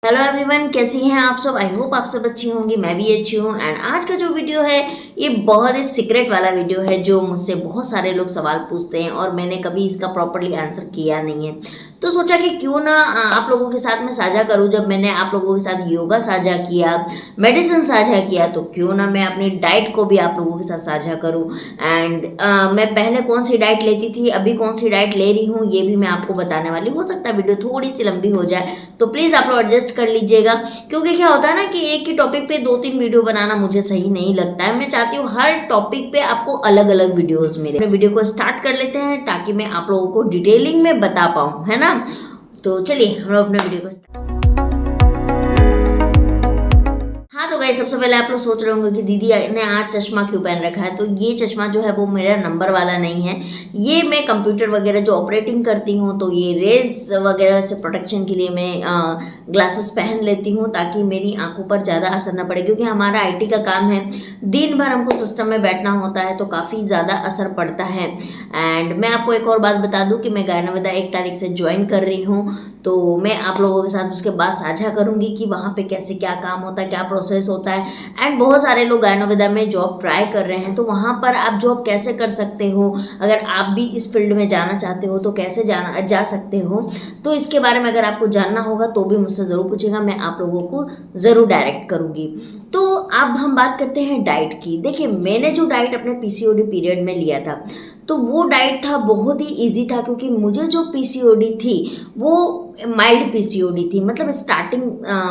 Hello everyone, कैसी हैं आप सब। आई होप आप सब अच्छी होंगी, मैं भी अच्छी हूँ। एंड आज का जो वीडियो है ये बहुत ही सीक्रेट वाला वीडियो है जो मुझसे बहुत सारे लोग सवाल पूछते हैं और मैंने कभी इसका प्रॉपरली आंसर किया नहीं है। तो सोचा कि क्यों ना आप लोगों के साथ में साझा करूँ। जब मैंने आप लोगों के साथ योगा साझा किया, मेडिसिन साझा किया, तो क्यों ना मैं अपनी डाइट को भी आप लोगों के साथ साझा करूँ। एंड मैं पहले कौन सी डाइट लेती थी, अभी कौन सी डाइट ले रही हूँ, ये भी मैं आपको बताने वाली। हो सकता है वीडियो थोड़ी सी लंबी हो जाए, तो प्लीज़ आप लोग एडजस्ट कर लीजिएगा। क्योंकि क्या होता है ना कि एक ही टॉपिक पे 2-3 वीडियो बनाना मुझे सही नहीं लगता है। मैं चाहती हूँ हर टॉपिक पे आपको अलग अलग वीडियोस मिले। अपने वीडियो को स्टार्ट कर लेते हैं ताकि मैं आप लोगों को डिटेलिंग में बता पाऊँ, है ना। तो चलिए हम लोग अपने वीडियो को हाँ, तो गाइस सबसे पहले आप लोग सोच रहे होंगे कि दीदी ने आज चश्मा क्यों पहन रखा है। तो ये चश्मा जो है वो मेरा नंबर वाला नहीं है। ये मैं कंप्यूटर वगैरह जो ऑपरेटिंग करती हूँ तो ये रेज वगैरह से प्रोटेक्शन के लिए मैं ग्लासेस पहन लेती हूँ ताकि मेरी आंखों पर ज़्यादा असर ना पड़े। क्योंकि हमारा आईटी का काम है, दिन भर हमको सिस्टम में बैठना होता है तो काफ़ी ज़्यादा असर पड़ता है। एंड मैं आपको एक और बात बता दूँ कि मैं गायनाविदा 1 तारीख से ज्वाइन कर रही हूँ। तो मैं आप लोगों के साथ उसके बाद साझा करूँगी कि वहाँ पे कैसे क्या काम होता है, क्या प्रोसेस होता है। एंड बहुत सारे लोग गायनाविदा में जॉब ट्राई कर रहे हैं, तो वहाँ पर आप जॉब कैसे कर सकते हो, अगर आप भी इस फील्ड में जाना चाहते हो तो कैसे जा सकते हो। तो इसके बारे में अगर आपको जानना होगा तो भी मुझसे ज़रूर पूछेगा, मैं आप लोगों को ज़रूर डायरेक्ट करूँगी। तो अब हम बात करते हैं डाइट की। देखिए, मैंने जो डाइट अपने पीसीओडी पीरियड में लिया था तो वो डाइट था बहुत ही इजी था। क्योंकि मुझे जो पीसीओडी थी वो माइल्ड पीसीओडी थी, मतलब स्टार्टिंग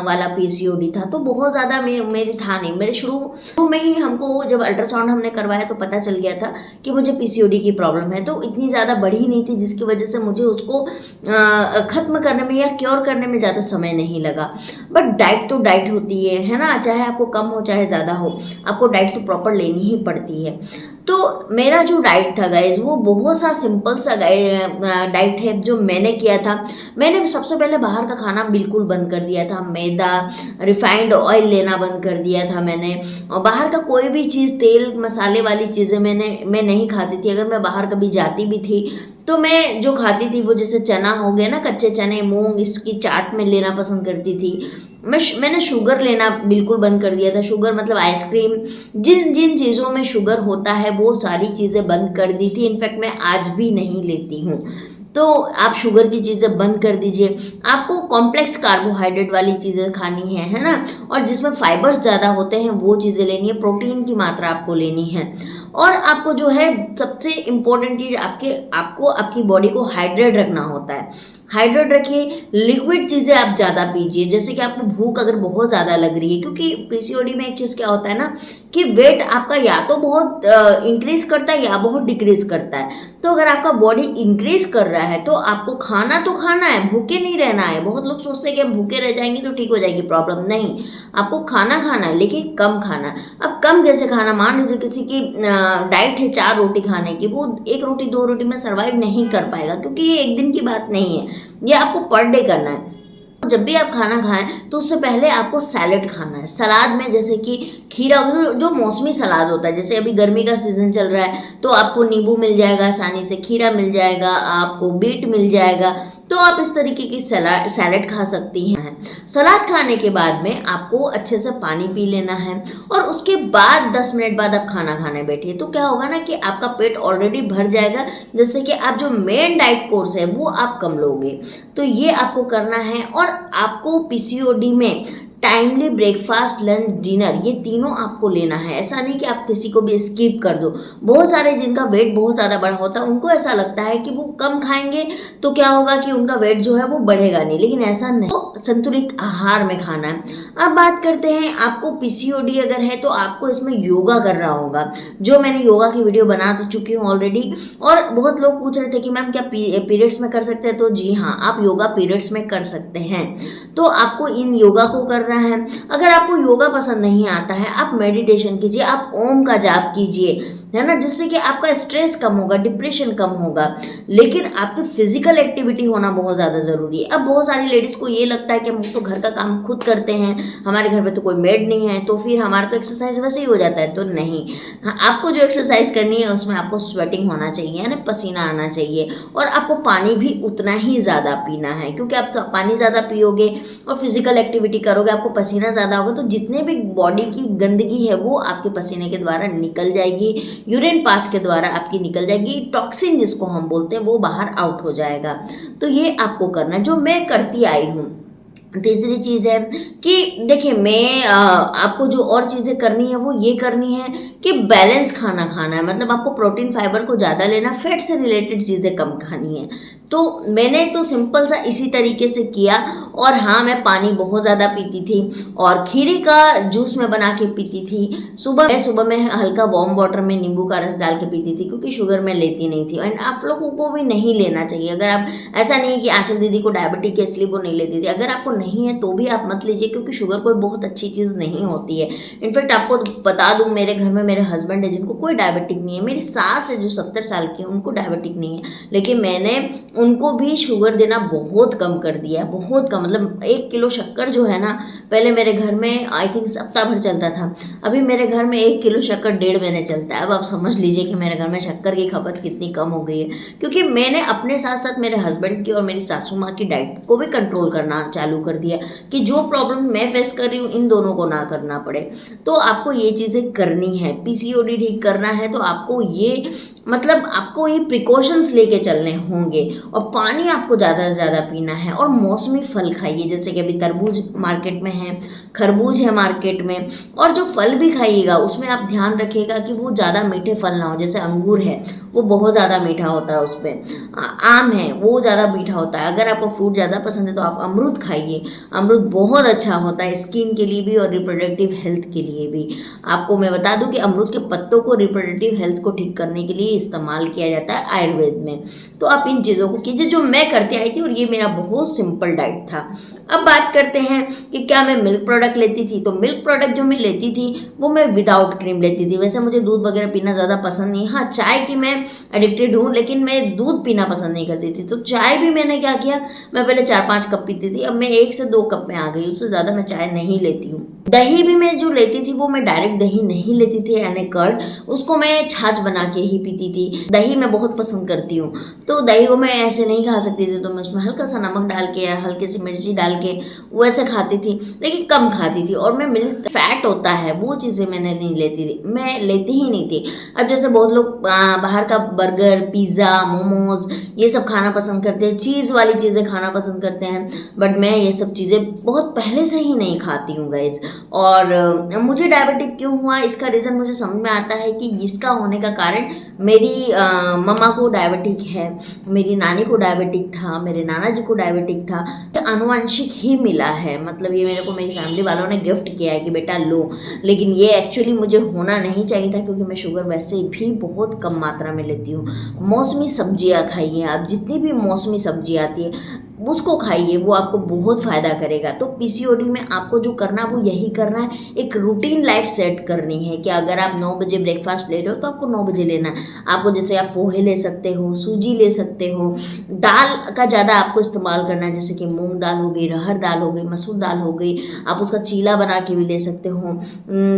वाला पीसीओडी था। तो बहुत ज़्यादा मेरी था नहीं। मेरे शुरू में ही हमको जब अल्ट्रासाउंड हमने करवाया तो पता चल गया था कि मुझे पीसीओडी की प्रॉब्लम है। तो इतनी ज़्यादा बढ़ी नहीं थी जिसकी वजह से मुझे उसको ख़त्म करने में या क्योर करने में ज़्यादा समय नहीं लगा। बट डाइट तो डाइट होती है ना। चाहे आपको कम हो चाहे ज़्यादा हो, आपको डाइट तो प्रॉपर लेनी ही पड़ती है। तो मेरा जो डाइट था गाइज वो बहुत सा सिंपल सा डाइट है जो मैंने किया था। मैंने सबसे पहले बाहर का खाना बिल्कुल बंद कर दिया था। मैदा, रिफाइंड ऑयल लेना बंद कर दिया था मैंने। और बाहर का कोई भी चीज़, तेल मसाले वाली चीज़ें मैं नहीं खाती थी। अगर मैं बाहर कभी जाती भी थी तो मैं जो खाती थी वो जैसे चना हो गया ना, कच्चे चने, मूंग, इसकी चाट में लेना पसंद करती थी। मैंने शुगर लेना बिल्कुल बंद कर दिया था। शुगर मतलब आइसक्रीम, जिन जिन चीज़ों में शुगर होता है वो सारी चीज़ें बंद कर दी थी। इनफैक्ट मैं आज भी नहीं लेती हूँ। तो आप शुगर की चीज़ें बंद कर दीजिए। आपको कॉम्प्लेक्स कार्बोहाइड्रेट वाली चीज़ें खानी है ना। और जिसमें फाइबर्स ज़्यादा होते हैं वो चीज़ें लेनी है। प्रोटीन की मात्रा आपको लेनी है। और आपको जो है सबसे इम्पोर्टेंट चीज़, आपको आपकी बॉडी को हाइड्रेट रखना होता है। हाइड्रेट रखिए, लिक्विड चीज़ें आप ज़्यादा पीजिए। जैसे कि आपको भूख अगर बहुत ज़्यादा लग रही है, क्योंकि पीसीओडी में एक चीज़ क्या होता है ना कि वेट आपका या तो बहुत इंक्रीज करता है या बहुत डिक्रीज करता है। तो अगर आपका बॉडी इंक्रीज कर रहा है तो आपको खाना तो खाना है, भूखे नहीं रहना है। बहुत लोग सोचते हैं कि हम भूखे रह जाएंगे तो ठीक हो जाएगी प्रॉब्लम। नहीं, आपको खाना खाना है लेकिन कम खाना है। अब कम कैसे खाना, मान लीजिए किसी की डाइट है 4 रोटी खाने की, वो 1 रोटी 2 रोटी में सर्वाइव नहीं कर पाएगा। क्योंकि ये एक दिन की बात नहीं है, ये आपको पर डे करना है। जब भी आप खाना खाएं तो उससे पहले आपको सैलेड खाना है। सलाद में जैसे कि खीरा, जो मौसमी सलाद होता है, जैसे अभी गर्मी का सीजन चल रहा है तो आपको नींबू मिल जाएगा आसानी से, खीरा मिल जाएगा, आपको बीट मिल जाएगा। तो आप इस तरीके की सैलेड खा सकती हैं। सलाद खाने के बाद में आपको अच्छे से पानी पी लेना है और उसके बाद 10 मिनट बाद आप खाना खाने बैठिए। तो क्या होगा ना कि आपका पेट ऑलरेडी भर जाएगा, जिससे कि आप जो मेन डाइट कोर्स है वो आप कम लोगे। तो ये आपको करना है। और आपको पीसीओडी में टाइमली ब्रेकफास्ट, लंच, डिनर, ये तीनों आपको लेना है। ऐसा नहीं कि आप किसी को भी स्किप कर दो। बहुत सारे जिनका वेट बहुत ज़्यादा बढ़ा होता है उनको ऐसा लगता है कि वो कम खाएंगे तो क्या होगा कि उनका वेट जो है वो बढ़ेगा नहीं, लेकिन ऐसा नहीं। तो संतुलित आहार में खाना है। अब बात करते हैं, आपको पीसीओडी अगर है तो आपको इसमें योगा करना होगा, जो मैंने योगा की वीडियो बना तो चुकी हूँ ऑलरेडी। और बहुत लोग पूछ रहे थे कि मैम क्या पीरियड्स में कर सकते हैं। तो जी हाँ, आप योगा पीरियड्स में कर सकते हैं। तो आपको इन योगा को करना है। अगर आपको योगा पसंद नहीं आता है, आप मेडिटेशन कीजिए, आप ओम का जाप कीजिए, है ना, जिससे कि आपका स्ट्रेस कम होगा, डिप्रेशन कम होगा। लेकिन आपकी फिजिकल एक्टिविटी होना बहुत ज़्यादा ज़रूरी है। अब बहुत सारी लेडीज़ को ये लगता है कि हम तो घर का काम खुद करते हैं, हमारे घर में तो कोई मेड नहीं है, तो फिर हमारा तो एक्सरसाइज वैसे ही हो जाता है। तो नहीं, हाँ, आपको जो एक्सरसाइज करनी है उसमें आपको स्वेटिंग होना चाहिए, यानी पसीना आना चाहिए, और आपको पानी भी उतना ही ज़्यादा पीना है, क्योंकि आप पानी ज़्यादा पियोगे और फिजिकल एक्टिविटी करोगे, आपको पसीना ज़्यादा होगा, तो जितने भी बॉडी की गंदगी है वो आपके पसीने के द्वारा निकल जाएगी, यूरिन पास के द्वारा आपकी निकल जाएगी, टॉक्सिन जिसको हम बोलते हैं वो बाहर आउट हो जाएगा। तो ये आपको करना, जो मैं करती आई हूँ। तीसरी चीज़ है कि देखिए, मैं आपको जो और चीज़ें करनी है वो ये करनी है कि बैलेंस खाना खाना है, मतलब आपको प्रोटीन फाइबर को ज़्यादा लेना, फैट से रिलेटेड चीज़ें कम खानी है। तो मैंने तो सिंपल सा इसी तरीके से किया। और हाँ, मैं पानी बहुत ज़्यादा पीती थी, और खीरे का जूस मैं बना के पीती थी। सुबह में हल्का वार्म वाटर में नींबू का रस डाल के पीती थी, क्योंकि शुगर मैं लेती नहीं थी। एंड आप लोगों को भी नहीं लेना चाहिए। अगर आप, ऐसा नहीं कि आंचल दीदी को डायबिटिक है इसलिए वो नहीं लेती थी, अगर आपको नहीं है तो भी आप मत लीजिए, क्योंकि शुगर कोई बहुत अच्छी चीज़ नहीं होती है। इनफैक्ट आपको बता दूं, मेरे घर में मेरे हस्बैंड है जिनको कोई डायबिटिक नहीं है, मेरी सास है जो 70 साल की है, उनको डायबिटिक नहीं है, लेकिन मैंने उनको भी शुगर देना बहुत कम कर दिया है, बहुत कम। मतलब 1 किलो शक्कर जो है ना, पहले मेरे घर में आई थिंक सप्ताह भर चलता था, अभी मेरे घर में 1 किलो शक्कर 1.5 महीने चलता है। अब आप समझ लीजिए कि मेरे घर में शक्कर की खपत कितनी कम हो गई है, क्योंकि मैंने अपने साथ साथ मेरे हस्बैंड की और मेरी सासू माँ की डाइट को भी कंट्रोल करना चालू कर दिया, कि जो प्रॉब्लम मैं फेस कर रही हूँ इन दोनों को ना करना पड़े। तो आपको ये चीज़ें करनी है। पीसीओडी ठीक करना है तो आपको ये, मतलब आपको ये प्रिकॉशंस लेके चलने होंगे, और पानी आपको ज़्यादा से ज़्यादा पीना है, और मौसमी फल खाइए, जैसे कि अभी तरबूज मार्केट में है, खरबूज है मार्केट में। और जो फल भी खाइएगा उसमें आप ध्यान रखिएगा कि वो ज़्यादा मीठे फल ना हो, जैसे अंगूर है वो बहुत ज़्यादा मीठा होता है उसमें, आम है वो ज़्यादा मीठा होता है। अगर आपको फ्रूट ज़्यादा पसंद है तो आप अमरूद खाइए, अमरूद बहुत अच्छा होता है स्किन के लिए भी और रिप्रोडक्टिव हेल्थ के लिए भी। आपको मैं बता दूं कि अमरूद के पत्तों को रिप्रोडक्टिव हेल्थ को ठीक करने के लिए इस्तेमाल किया जाता है आयुर्वेद में। तो आप इन चीज़ों को कीजिए जो मैं करती आई थी, और ये मेरा बहुत सिंपल डाइट था। अब बात करते हैं कि क्या मैं मिल्क प्रोडक्ट लेती थी। तो मिल्क प्रोडक्ट जो मैं लेती थी वो मैं विदाउट क्रीम लेती थी। वैसे मुझे दूध वगैरह पीना ज़्यादा पसंद नहीं, हाँ चाय की मैं एडिक्टेड हूँ, लेकिन मैं दूध पीना पसंद नहीं करती थी। तो चाय भी मैंने क्या किया, मैं पहले 4-5 कप पीती थी, अब मैं 1 से 2 कप में आ गई, उससे ज़्यादा मैं चाय नहीं लेती हूँ। दही भी मैं जो लेती थी वो मैं डायरेक्ट दही नहीं लेती थी, यानी कर्ड, उसको मैं छाछ बना के ही पीती थी। दही मैं बहुत पसंद करती हूँ, तो दही को मैं ऐसे नहीं खा सकती थी, तो मैं उसमें हल्का सा नमक डाल के या हल्की सी मिर्ची डाल के वैसे खाती थी, लेकिन कम खाती थी। और मैं मिल्क फैट होता है वो चीज़ें मैंने नहीं लेती थी, मैं लेती ही नहीं थी। अब जैसे बहुत लोग बाहर का बर्गर, पिज़्ज़ा, मोमोज ये सब खाना पसंद करते हैं, चीज़ वाली चीज़ें खाना पसंद करते हैं, बट मैं ये सब चीज़ें बहुत पहले से ही नहीं खाती हूँ गाइज। और मुझे डायबिटिक क्यों हुआ इसका रीज़न मुझे समझ में आता है कि इसका होने का कारण मेरी मम्मा को डायबिटिक है, मेरी नानी को डायबिटिक था, मेरे नाना जी को डायबिटिक था। आनुवंशिक ही मिला है, मतलब ये मेरे को मेरी फैमिली वालों ने गिफ्ट किया है कि बेटा लो, लेकिन ये एक्चुअली मुझे होना नहीं चाहिए था, क्योंकि मैं शुगर वैसे भी बहुत कम मात्रा में लेती हूँ। मौसमी सब्जियाँ खाइए आप, जितनी भी मौसमी सब्जी आती है उसको खाइए, वो आपको बहुत फ़ायदा करेगा। तो पीसीओडी में आपको जो करना वो यही करना है, एक रूटीन लाइफ सेट करनी है कि अगर आप 9 बजे ब्रेकफास्ट ले रहे हो तो आपको 9 बजे लेना है। आपको जैसे आप पोहे ले सकते हो, सूजी ले सकते हो, दाल का ज़्यादा आपको इस्तेमाल करना है, जैसे कि मूंग दाल हो गई, रहर दाल हो गई, मसूर दाल हो गई, आप उसका चीला बना के भी ले सकते हो,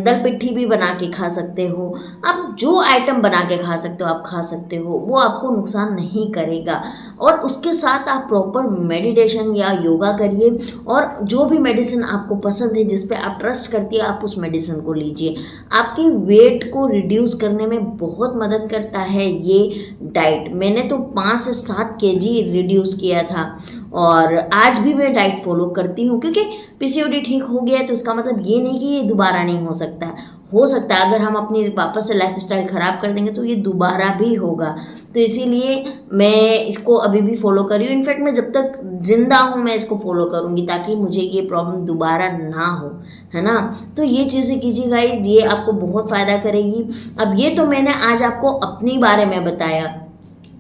दल पिट्ठी भी बना के खा सकते हो। आप जो आइटम बना के खा सकते हो आप खा सकते हो, वो आपको नुकसान नहीं करेगा। और उसके साथ आप प्रॉपर मेडिटेशन या योगा करिए, और जो भी मेडिसिन आपको पसंद है, जिस पे आप ट्रस्ट करती है, आप उस मेडिसिन को लीजिए। आपकी वेट को रिड्यूस करने में बहुत मदद करता है ये डाइट। मैंने तो 5 से 7 केजी रिड्यूस किया था, और आज भी मैं डाइट फॉलो करती हूँ, क्योंकि पीसीओडी ठीक हो गया है तो इसका मतलब ये नहीं कि ये दोबारा नहीं हो सकता। हो सकता है अगर हम अपनी वापस से लाइफस्टाइल ख़राब कर देंगे तो ये दोबारा भी होगा। तो इसीलिए मैं इसको अभी भी फॉलो कर रही हूँ। इनफैक्ट मैं जब तक ज़िंदा हूँ मैं इसको फॉलो करूँगी, ताकि मुझे ये प्रॉब्लम दोबारा ना हो, है ना। तो ये चीज़ें कीजिए गाइस, ये आपको बहुत फ़ायदा करेगी। अब ये तो मैंने आज आपको अपने बारे में बताया।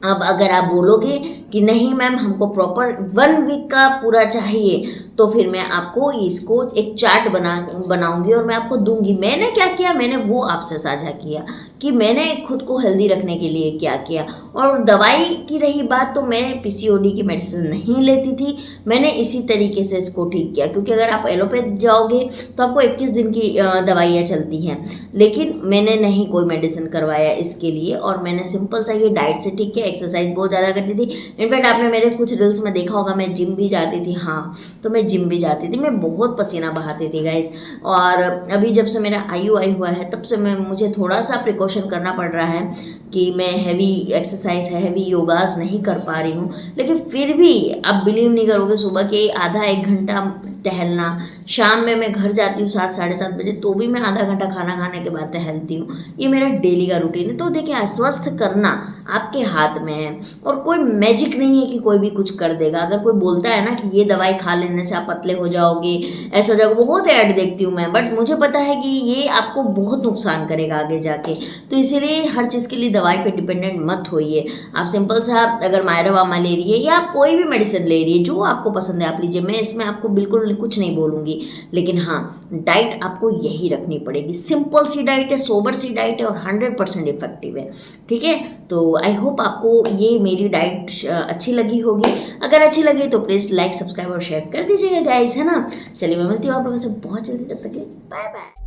अब अगर आप बोलोगे कि नहीं मैम हमको प्रॉपर 1 वीक का पूरा चाहिए, तो फिर मैं आपको इसको एक चार्ट बनाऊंगी और मैं आपको दूंगी। मैंने क्या किया, मैंने वो आपसे साझा किया कि मैंने खुद को हेल्दी रखने के लिए क्या किया। और दवाई की रही बात, तो मैं पीसीओडी की मेडिसिन नहीं लेती थी, मैंने इसी तरीके से इसको ठीक किया। क्योंकि अगर आप एलोपैथ जाओगे तो आपको 21 दिन की दवाइयाँ चलती हैं, लेकिन मैंने नहीं कोई मेडिसिन करवाया इसके लिए, और मैंने सिंपल सा ये डाइट से ठीक किया। एक्सरसाइज बहुत ज़्यादा करती थी, इनफैक्ट आपने मेरे कुछ रील्स में देखा होगा मैं जिम भी जाती थी। हाँ, तो मैं जिम भी जाती थी, मैं बहुत पसीना बहाती थी गाइस। और अभी जब से मेरा IUI हुआ है तब से मुझे थोड़ा सा प्रिकॉशन करना पड़ रहा है कि मैं हैवी एक्सरसाइज है, हैवी योगास नहीं कर पा रही हूँ। लेकिन फिर भी आप बिलीव नहीं करोगे, सुबह के आधा 1 घंटा टहलना, शाम में मैं घर जाती हूँ 7 साढ़े 7 बजे, तो भी मैं आधा घंटा खाना खाने के बाद टहलती हूँ। ये मेरा डेली का रूटीन है। तो देखिए, स्वस्थ करना आपके हाथ में है, और कोई मैजिक नहीं है कि कोई भी कुछ कर देगा। अगर कोई बोलता है ना कि ये दवाई खा लेने से आप पतले हो जाओगे, ऐसा हो जाएगा, बहुत ऐड देखती हूँ मैं, बट मुझे पता है कि ये आपको बहुत नुकसान करेगा आगे जाके। तो इसीलिए हर चीज़ के लिए दवाई पे डिपेंडेंट मत होइए। आप सिंपल सा अगर मायरावामा ले रही है या आप कोई भी मेडिसिन ले रही है, जो आपको पसंद है आप लीजिए। मैं इसमें आपको बिल्कुल कुछ नहीं बोलूँगी, लेकिन हाँ, डाइट आपको यही रखनी पड़ेगी। सिंपल सी डाइट है, सोबर सी डाइट है, और 100% इफेक्टिव है। ठीक है, तो आई होप आपको ये मेरी डाइट अच्छी लगी होगी। अगर अच्छी लगी तो प्लीज़ लाइक, सब्सक्राइब और शेयर कर दीजिएगा गाइस, है ना। चलिए, मैं मिलती हूँ आप लोगों से बहुत जल्दी, तब तक के बाय बाय।